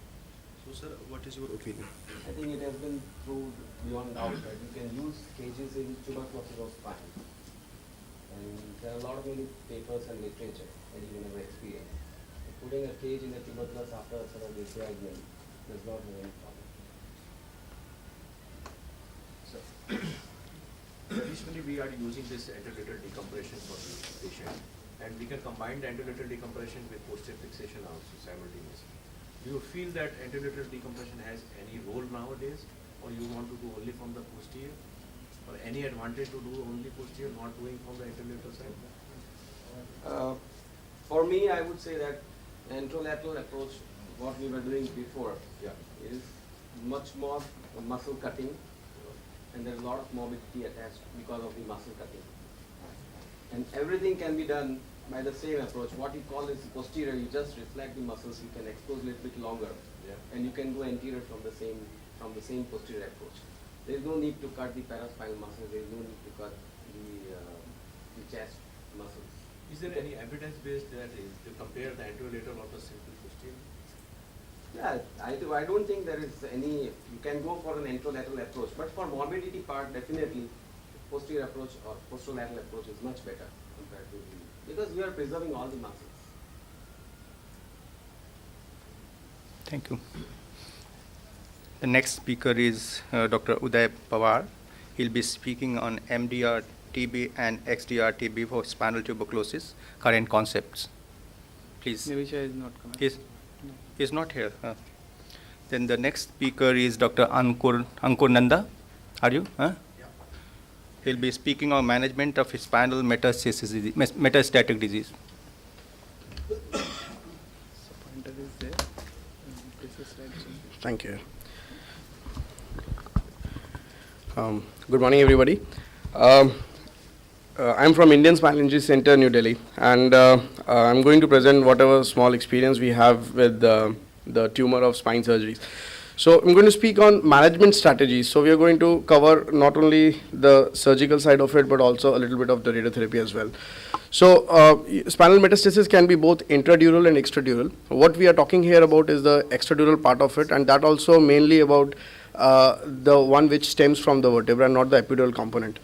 So sir, what is your opinion? I think it has been proved beyond doubt that you can use cages in tuberculosis of spine. And there are a lot of many papers and literature that you can have experienced. Putting a cage in a tuberculosis after a sort of debridement does not have any problem. So, traditionally we are using this anterolateral decompression for the patient, and we can combine the anterolateral decompression with posterior fixation also simultaneously. Do you feel that anterolateral decompression has any role nowadays, or you want to do only from the posterior, or any advantage to do only posterior, not doing from the anterolateral side? For me, I would say that anterolateral approach, what we were doing before, is much more muscle cutting, and there's a lot of morbidity attached because of the muscle cutting. And everything can be done by the same approach. What you call is posterior, you just reflect the muscles, you can expose a little bit longer, and you can go anterior from the same posterior approach. There is no need to cut the paraspinal muscles, there is no need to cut the chest muscles. Is there any evidence based that is to compare the anterolateral or the simple posterior? Yeah, I don't think there is any, you can go for an anterolateral approach, but for morbidity part, definitely posterior approach or posterolateral approach is much better compared to the, because we are preserving all the muscles. Thank you. The next speaker is Dr. Uday Pawar. He'll be speaking on MDR TB and XDR TB for spinal tuberculosis, current concepts. Please. Nivisha is not coming. He's not here. Then the next speaker is Dr. Ankur Nanda. Are you? Yeah. He'll be speaking on management of spinal metastatic disease. Thank you. Good morning, everybody. I'm from Indian Spinal Injury Center, New Delhi, and I'm going to present whatever small experience we have with the tumor of spine surgeries. So I'm going to speak on management strategies. So we are going to cover not only the surgical side of it, but also a little bit of the radiotherapy as well. So spinal metastasis can be both intradural and extradural. What we are talking here about is the extradural part of it, and that also mainly about the one which stems from the vertebra, not the epidural component.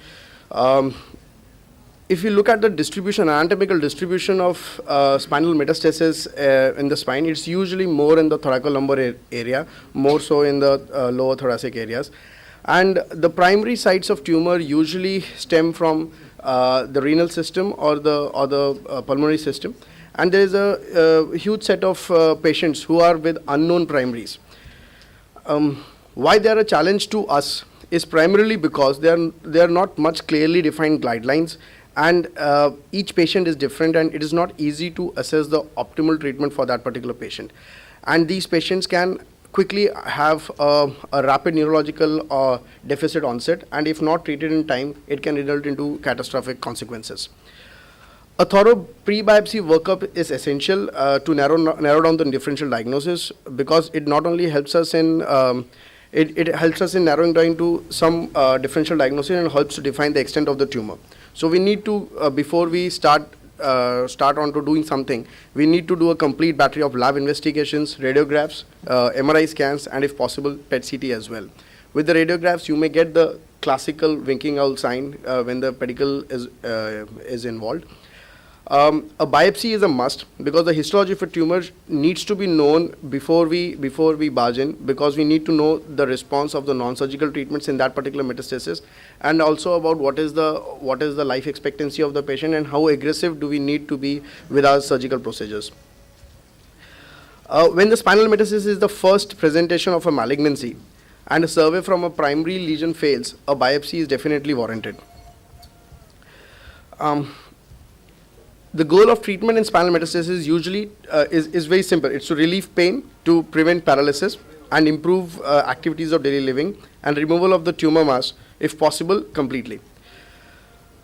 If you look at the distribution, anatomical distribution of spinal metastasis in the spine, it's usually more in the thoracolumbar area, more so in the lower thoracic areas. And the primary sites of tumor usually stem from the renal system or the pulmonary system. And there is a huge set of patients who are with unknown primaries. Why they are a challenge to us is primarily because they are not much clearly defined guidelines, and each patient is different, and it is not easy to assess the optimal treatment for that particular patient. And these patients can quickly have a rapid neurological deficit onset, and if not treated in time, it can result into catastrophic consequences. A thorough pre-biopsy workup is essential to narrow down the differential diagnosis, because it not only helps us in it helps us in narrowing down to some differential diagnosis and helps to define the extent of the tumor. So we need to, before we start on to doing something, we need to do a complete battery of lab investigations, radiographs, MRI scans, and if possible, PET-CT as well. With the radiographs, you may get the classical winking owl sign when the pedicle is involved. A biopsy is a must, because the histology of a tumor needs to be known before we barge in, because we need to know the response of the non-surgical treatments in that particular metastasis, and also about what is the life expectancy of the patient and how aggressive do we need to be with our surgical procedures. When the spinal metastasis is the first presentation of a malignancy and a survey from a primary lesion fails, a biopsy is definitely warranted. The goal of treatment in spinal metastasis usually is very simple. It's to relieve pain, to prevent paralysis, and improve activities of daily living, and removal of the tumor mass, if possible, completely.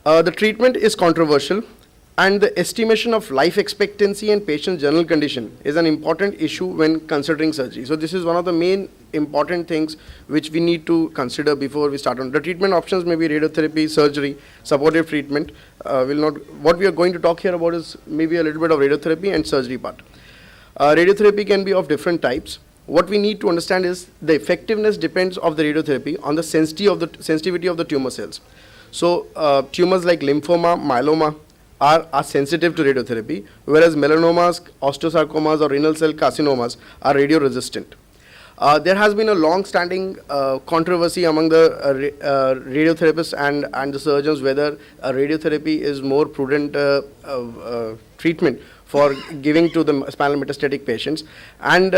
The treatment is controversial, and the estimation of life expectancy and patient's general condition is an important issue when considering surgery. So this is one of the main important things which we need to consider before we start on. The treatment options may be radiotherapy, surgery, supportive treatment. What we are going to talk here about is maybe a little bit of radiotherapy and surgery part. Radiotherapy can be of different types. What we need to understand is the effectiveness depends of the radiotherapy on the sensitivity of the tumor cells. So tumors like lymphoma, myeloma are sensitive to radiotherapy, whereas melanomas, osteosarcomas, or renal cell carcinomas are radio-resistant. There has been a long-standing controversy among the radiotherapists and the surgeons whether radiotherapy is more prudent treatment for giving to the spinal metastatic patients. And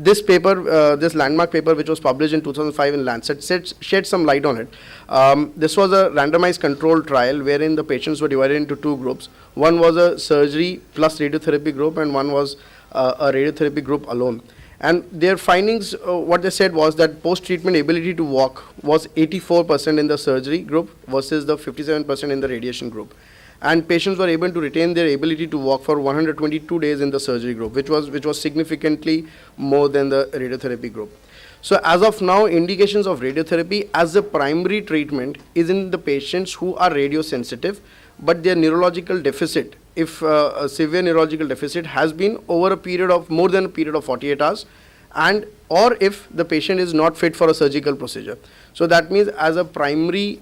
this paper, this landmark paper, which was published in 2005 in Lancet, shed some light on it. This was a randomized controlled trial wherein the patients were divided into two groups. One was a surgery plus radiotherapy group, and one was a radiotherapy group alone. And their findings, what they said was that post-treatment ability to walk was 84% in the surgery group versus the 57% in the radiation group. And patients were able to retain their ability to walk for 122 days in the surgery group, which was significantly more than the radiotherapy group. So as of now, indications of radiotherapy as a primary treatment is in the patients who are radiosensitive, but their neurological deficit, if a severe neurological deficit has been over a period of more than a period of 48 hours, and or if the patient is not fit for a surgical procedure. So that means as a primary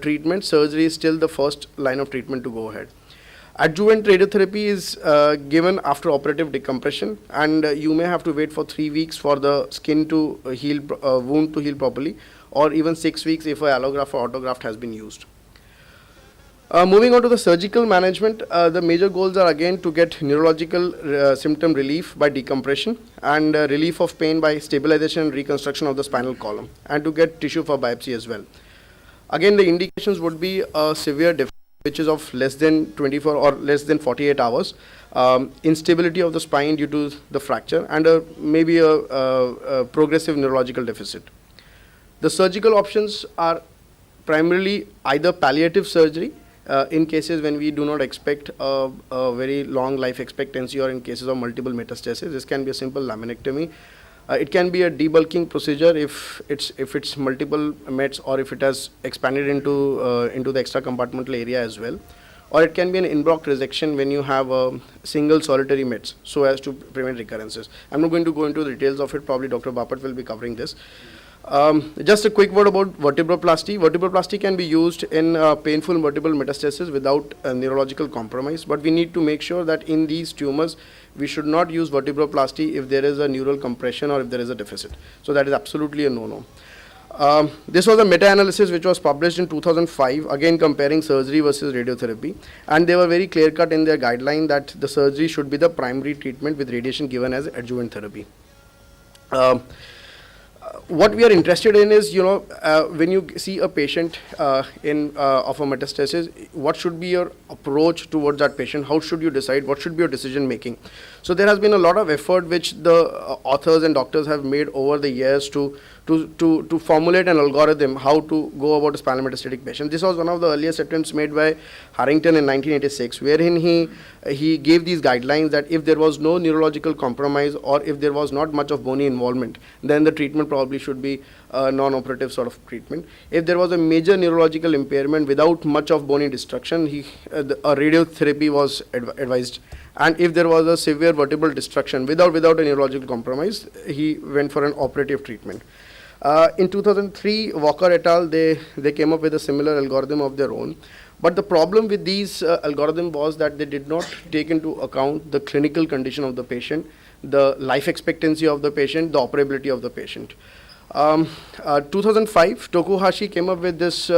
treatment, surgery is still the first line of treatment to go ahead. Adjuvant radiotherapy is given after operative decompression, and you may have to wait for 3 weeks for the skin to heal, wound to heal properly, or even 6 weeks if an allograft or autograft has been used. Moving on to the surgical management, the major goals are again to get neurological symptom relief by decompression, and relief of pain by stabilization and reconstruction of the spinal column, and to get tissue for biopsy as well. Again, the indications would be a severe deficit which is of less than 24 or less than 48 hours, instability of the spine due to the fracture, and maybe a progressive neurological deficit. The surgical options are primarily either palliative surgery, in cases when we do not expect a very long life expectancy, or in cases of multiple metastasis. This can be a simple laminectomy. It can be a debulking procedure if it's multiple mets or if it has expanded into the extra compartmental area as well. Or it can be an in-block resection when you have a single solitary mets, so as to prevent recurrences. I'm not going to go into the details of it. Probably Dr. Bapat will be covering this. Just a quick word about vertebroplasty. Vertebroplasty can be used in painful vertebral metastasis without neurological compromise, but we need to make sure that in these tumors, we should not use vertebroplasty if there is a neural compression or if there is a deficit. So that is absolutely a no-no. This was a meta-analysis which was published in 2005, again comparing surgery versus radiotherapy, and they were very clear-cut in their guideline that the surgery should be the primary treatment with radiation given as adjuvant therapy. What we are interested in is, when you see a patient of a metastasis, what should be your approach towards that patient? How should you decide? What should be your decision making? So there has been a lot of effort which the authors and doctors have made over the years to formulate an algorithm how to go about a spinal metastatic patient. This was one of the earliest attempts made by Harrington in 1986, wherein he gave these guidelines that if there was no neurological compromise or if there was not much of bony involvement, then the treatment probably should be a non-operative sort of treatment. If there was a major neurological impairment without much of bony destruction, a radiotherapy was advised. And if there was a severe vertebral destruction without a neurological compromise, he went for an operative treatment. In 2003, Walker et al., they came up with a similar algorithm of their own. But the problem with these algorithm was that they did not take into account the clinical condition of the patient, the life expectancy of the patient, the operability of the patient. 2005, Tokuhashi came up with this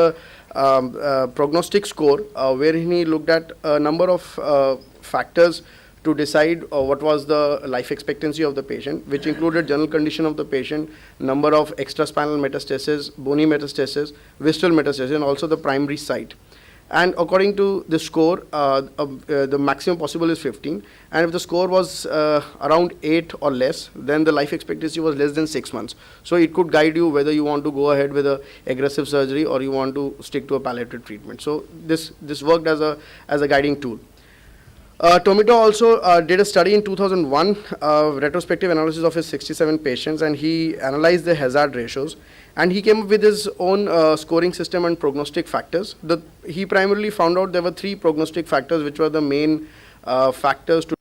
prognostic score, wherein he looked at a number of factors to decide what was the life expectancy of the patient, which included general condition of the patient, number of extraspinal metastasis, bony metastasis, visceral metastasis, and also the primary site. And according to the score, the maximum possible is 15. And if the score was around 8 or less, then the life expectancy was less than 6 months. So it could guide you whether you want to go ahead with a aggressive surgery or you want to stick to a palliative treatment. So this worked as a guiding tool. Tomito also did a study in 2001, retrospective analysis of his 67 patients, and he analyzed the hazard ratios, and he came up with his own scoring system and prognostic factors. He primarily found out there were 3 prognostic factors which were the main factors to